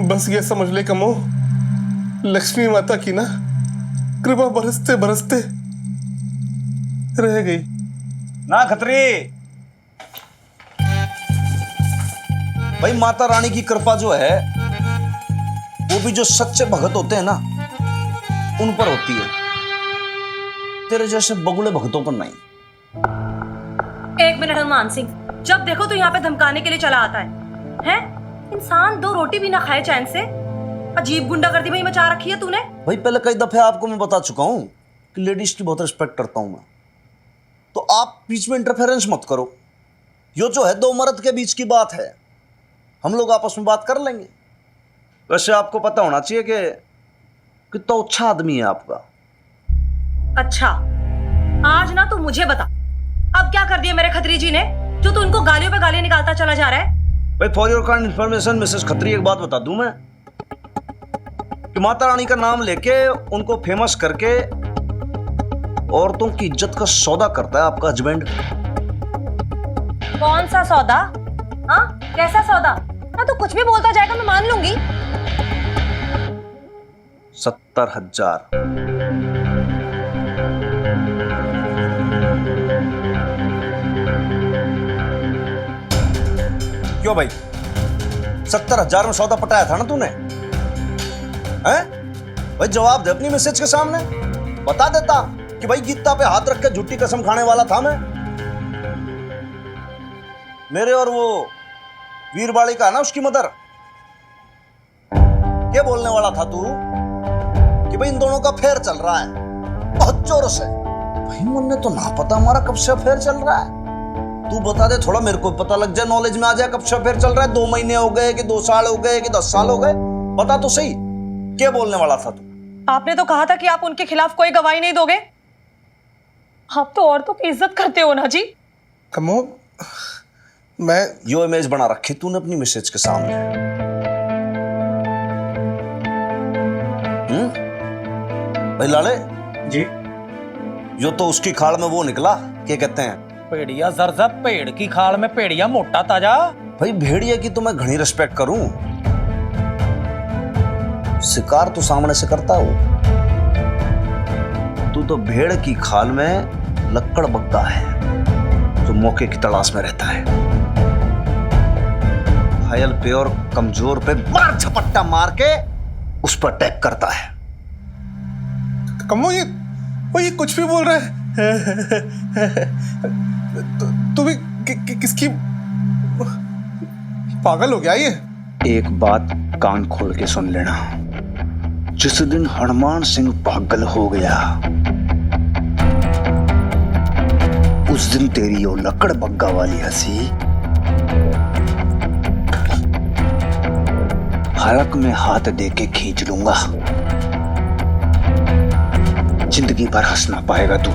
बस ये समझ ले कमो, लक्ष्मी माता की ना कृपा बरसते बरसते रह गई ना खत्री। भाई माता रानी की कृपा जो है वो भी जो सच्चे भगत होते हैं ना उन पर होती है, तेरे जैसे बगुले भगतों पर नहीं। एक मिनट हनुमान सिंह, जब देखो तो यहाँ पे धमकाने के लिए चला आता है। हैं? इंसान 2 रोटी भी ना खाए चैन से, अजीब गुंडागर्दी भाई मचा रखी है तूने। भाई पहले कई दफे आपको मैं बता चुका हूं कि लेडीज की बहुत रिस्पेक्ट करता हूं मैं, तो आप बीच में इंटरफेरेंस मत करो। यो जो है 2 मर्द के बीच की बात है, हम लोग आपस में बात कर लेंगे। वैसे आपको पता होना चाहिए कि कितना अच्छा आदमी है आपका। अच्छा, आज ना तू मुझे बता, अब क्या कर दिया मेरे खत्री जी ने जो तू उनको गालियों पे गालियां निकालता चला जा रहा है? भाई for your kind information Mrs Khatri, एक बात बता दूं मैं कि माता रानी का नाम लेके उनको फेमस करके औरतों की इज्जत का सौदा करता है आपका हस्बैंड। कौन सा सौदा? हाँ, कैसा सौदा? ना तू कुछ भी बोलता जाएगा, मैं मान लूंगी। 70,000। क्यों भाई, 70,000 में सौदा पटाया था ना तूने? हैं? भाई जवाब दे अपनी मैसेज के सामने। बता देता कि भाई गीता पे हाथ रख के झूठी कसम खाने वाला था मैं। मेरे और वो वीरबाड़ी का ना उसकी मदर, क्या बोलने वाला था तू कि भाई इन दोनों का फेयर चल रहा है बहुत जोर से। भाई मुन्ने तो ना पता हमारा कब से फेयर चल रहा है। तू बता दे थोड़ा, मेरे को पता लग जाए, नॉलेज में आ जाए कब से फेयर चल रहा है। 2 महीने हो गए कि 2 साल हो गए कि 10 साल हो गए? बता तो सही, क्या बोलने वाला था तू? आपने तो कहा था कि आप उनके खिलाफ कोई गवाही नहीं दोगे। आप तो औरतों की इज्जत करते हो ना जी। कमो, मैं यो इमेज बना रखी तूने अपनी मैसेज के सामने। भाई लाले जी, यो तो उसकी खाल में वो निकला, क्या कहते हैं, पेड़िया जरजा, पेड़ की खाल में पेड़िया मोटा ताजा। भाई भेड़िया की तो मैं घनी रिस्पेक्ट करूं, शिकार तो सामने से करता हूं, तू तो भेड़ की खाल में लक्कड़ बग्गा है जो मौके की तलाश में रहता है। घायल पे और कमजोर पे मार झपट्टा मार के उस पर अटैक करता है। कमो, ये कुछ भी बोल रहा है। तू भी किसकी पागल हो गया ये? एक बात कान खोल के सुन लेना, जिस दिन हनुमान सिंह पागल हो गया उस दिन तेरी वो लकड़ बग्गा वाली हंसी हलक में हाथ दे के खींच लूंगा। जिंदगी भर हंस ना पाएगा तू।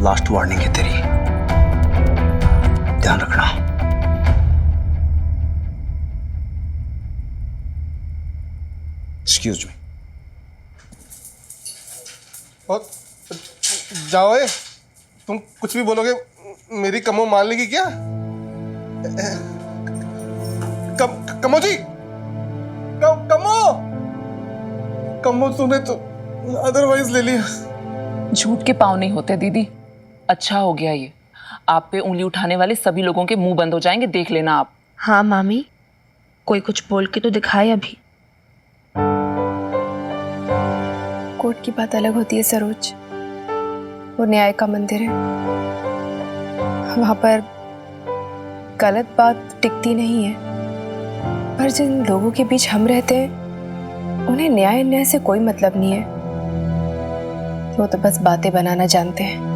लास्ट वार्निंग है तेरी, ध्यान रखना। Excuse me. और जाओ, तुम कुछ भी बोलोगे मेरी कमो मान लेगी क्या? कमो जी, कमो तूने तो अदरवाइज ले लिया। झूठ के पाँव नहीं होते दीदी। अच्छा हो गया ये, आप पे उंगली उठाने वाले सभी लोगों के मुंह बंद हो जाएंगे, देख लेना आप। हाँ मामी, कोई कुछ बोल के तो दिखाए अभी। कोर्ट की बात अलग होती है सरोज, वो न्याय का मंदिर है, वहां पर गलत बात टिकती नहीं है। पर जिन लोगों के बीच हम रहते हैं उन्हें न्याय अन्याय से कोई मतलब नहीं है, वो तो बस बातें बनाना जानते हैं।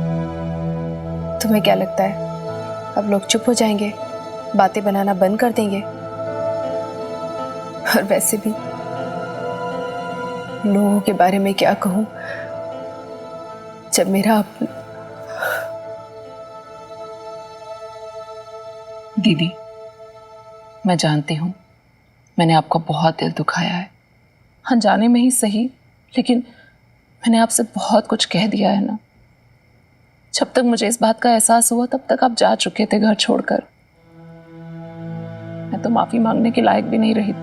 तुम्हें क्या लगता है अब लोग चुप हो जाएंगे, बातें बनाना बंद कर देंगे? और वैसे भी लोगों के बारे में क्या कहूं जब मेरा दीदी, मैं जानती हूँ मैंने आपका बहुत दिल दुखाया है, अनजाने में ही सही, लेकिन मैंने आपसे बहुत कुछ कह दिया है ना। जब तक मुझे इस बात का एहसास हुआ तब तक आप जा चुके थे घर छोड़कर। मैं तो माफी मांगने के लायक भी नहीं रही।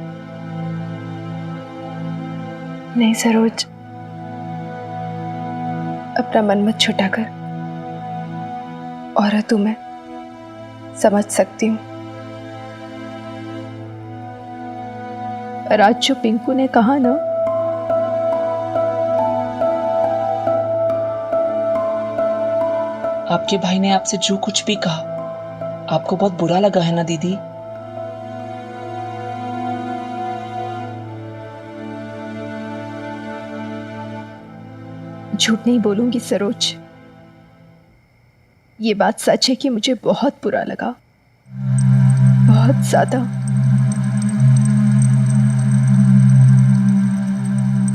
नहीं सरोज, अपना मन मत छुटा कर। औरत हूं मैं, समझ सकती हूँ। पर आज जो पिंकू ने कहा ना, आपके भाई ने आपसे जो कुछ भी कहा, आपको बहुत बुरा लगा है ना दीदी? झूठ नहीं बोलूंगी सरोज, ये बात सच है कि मुझे बहुत बुरा लगा, बहुत ज्यादा।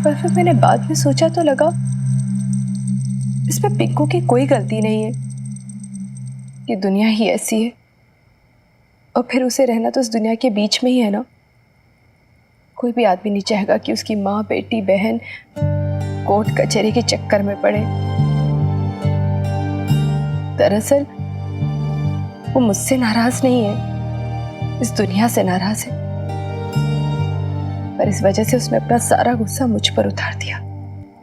पर फिर मैंने बाद में सोचा तो लगा इसमें पिंकू की कोई गलती नहीं है, कि दुनिया ही ऐसी है। और फिर उसे रहना तो इस दुनिया के बीच में ही है ना। कोई भी आदमी नहीं चाहेगा कि उसकी माँ, बेटी, बहन कोर्ट कचहरी के चक्कर में पड़े। दरअसल वो मुझसे नाराज नहीं है, इस दुनिया से नाराज है। पर इस वजह से उसने अपना सारा गुस्सा मुझ पर उतार दिया।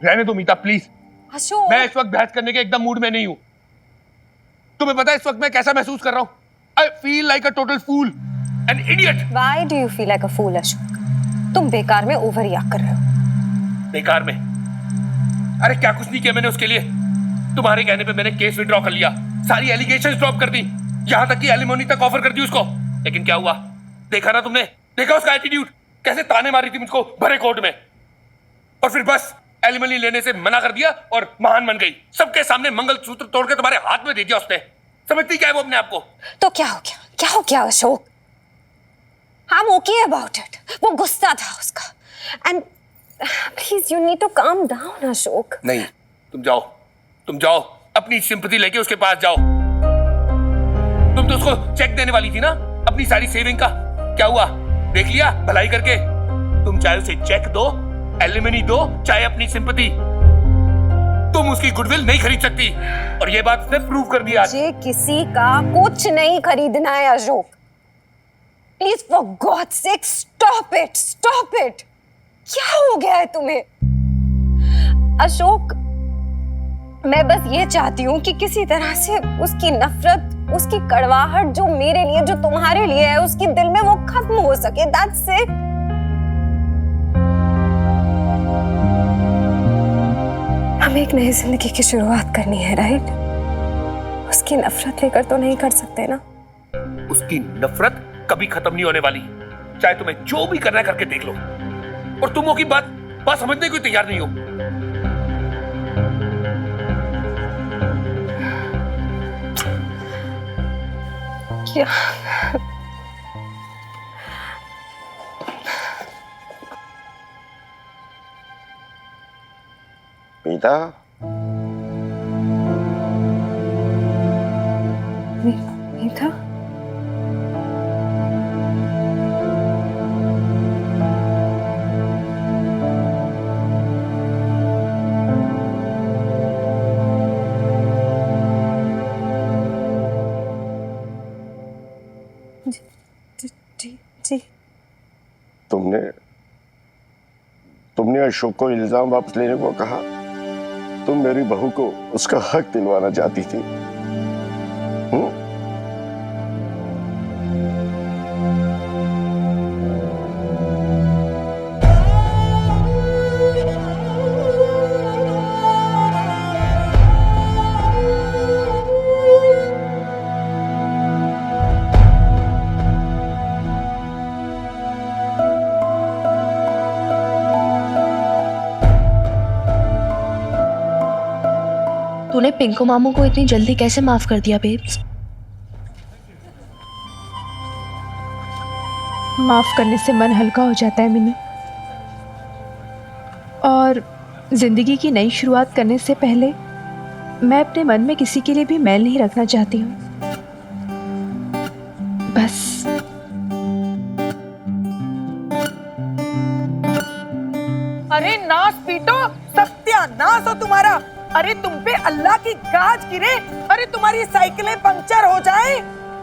रहने दो मीता प्लीज। अशोक, मैं इस वक्त बहस करने के एकदम मूड में नहीं हूं। तुम्हें पता है इस वक्त मैं कैसा महसूस कर रहा हूं? I feel like a total fool, an idiot. Why do you feel like a fool Ashok? तुम बेकार में ओवर रिएक्ट कर रहे हो। बेकार में? अरे क्या कुछ नहीं किया मैंने उसके लिए। तुम्हारे कहने पे मैंने केस विड्रॉ कर लिया, सारी एलिगेशंस ड्रॉप कर दी, यहां तक कि एलिमोनी तक ऑफर कर दी उसको। लेकिन क्या हुआ? देखा ना तुमने? देखा उसका एटीट्यूड? कैसे ताने मारी थी मुझको भरे कोर्ट में। और फिर बस एलिमनी लेने से मना कर दिया और महान बन गई। सबके सामने मंगलसूत्र तोड़ के तुम्हारे हाथ में दे दिया उसने। समझती क्या है वो अपने आप को? तो क्या हो गया? क्या हो गया Ashok? I'm okay about it. वो गुस्सा था उसका। And please you need to calm down Ashok. नहीं, तुम जाओ अपनी सिंपैथी लेके उसके पास जाओ। तुम तो उसको चेक देने वाली थी ना, अपनी सारी सेविंग का। क्या हुआ? देख लिया भलाई करके? तुम चाहे उसे चेक दो, एलिमनी दो, चाहे अपनी सिंपैथी, तुम उसकी गुडविल नहीं खरीद सकती। और ये बात उसने प्रूव कर दिया। मुझे किसी का कुछ नहीं खरीदना है Ashok. Please for God sake stop it. क्या हो गया है तुम्हें अशोक? मैं बस ये चाहती हूँ कि किसी तरह से उसकी नफरत, उसकी कड़वाहट जो मेरे लिए, जो तुम्हारे लिए है, उसके दिल में वो खत्म हो सके। That's it. हमें एक नई जिंदगी की शुरुआत करनी है, राइट? उसकी नफरत लेकर तो नहीं कर सकते ना। उसकी नफरत कभी खत्म नहीं होने वाली, चाहे तुम्हें जो भी करना है करके देख लो। और तुम वो की बात समझने को तैयार नहीं हो। क्या? मीता, मीता? जी। तुमने अशोक को इल्जाम वापस लेने को कहा। तुम मेरी बहू को उसका हक दिलवाना चाहती थी। तूने पिंकू मामू को इतनी जल्दी कैसे माफ कर दिया बेब्स? माफ करने से मन हल्का हो जाता है मिनी। और जिंदगी की नई शुरुआत करने से पहले मैं अपने मन में किसी के लिए भी मैल नहीं रखना चाहती हूँ। बस अरे नाश पीटो, सत्यानाश हो तुम्हारा। अरे तुम पे अल्लाह की गाज गिरे, अरे तुम्हारी साइकिलें पंक्चर हो जाए,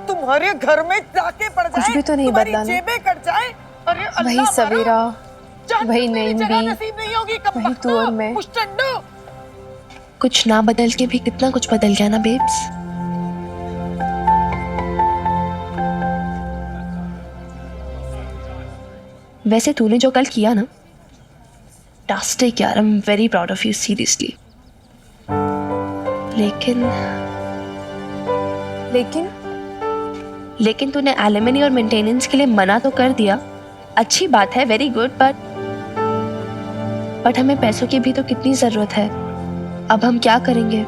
तुम्हारे घर में डाके पड़ जाए, कुछ भी तो नहीं तुम्हारी बदला ना। जेबें कट जाए, अरे वही अल्लाह सवेरा, जान वही तो मेरी नईम जगह भी, नसीब नहीं होगी, वही तू और मैं। मुश्तंडो। कुछ ना बदल के भी कितना कुछ बदल गया ना बेब्स। वैसे तूने जो कल किया ना, फैंटास्टिक यार, I am very proud of you seriously. लेकिन लेकिन तूने एलिमनी और मेंटेनेंस के लिए मना तो कर दिया, अच्छी बात है, वेरी गुड, बट हमें पैसों की भी तो कितनी जरूरत है। अब हम क्या करेंगे?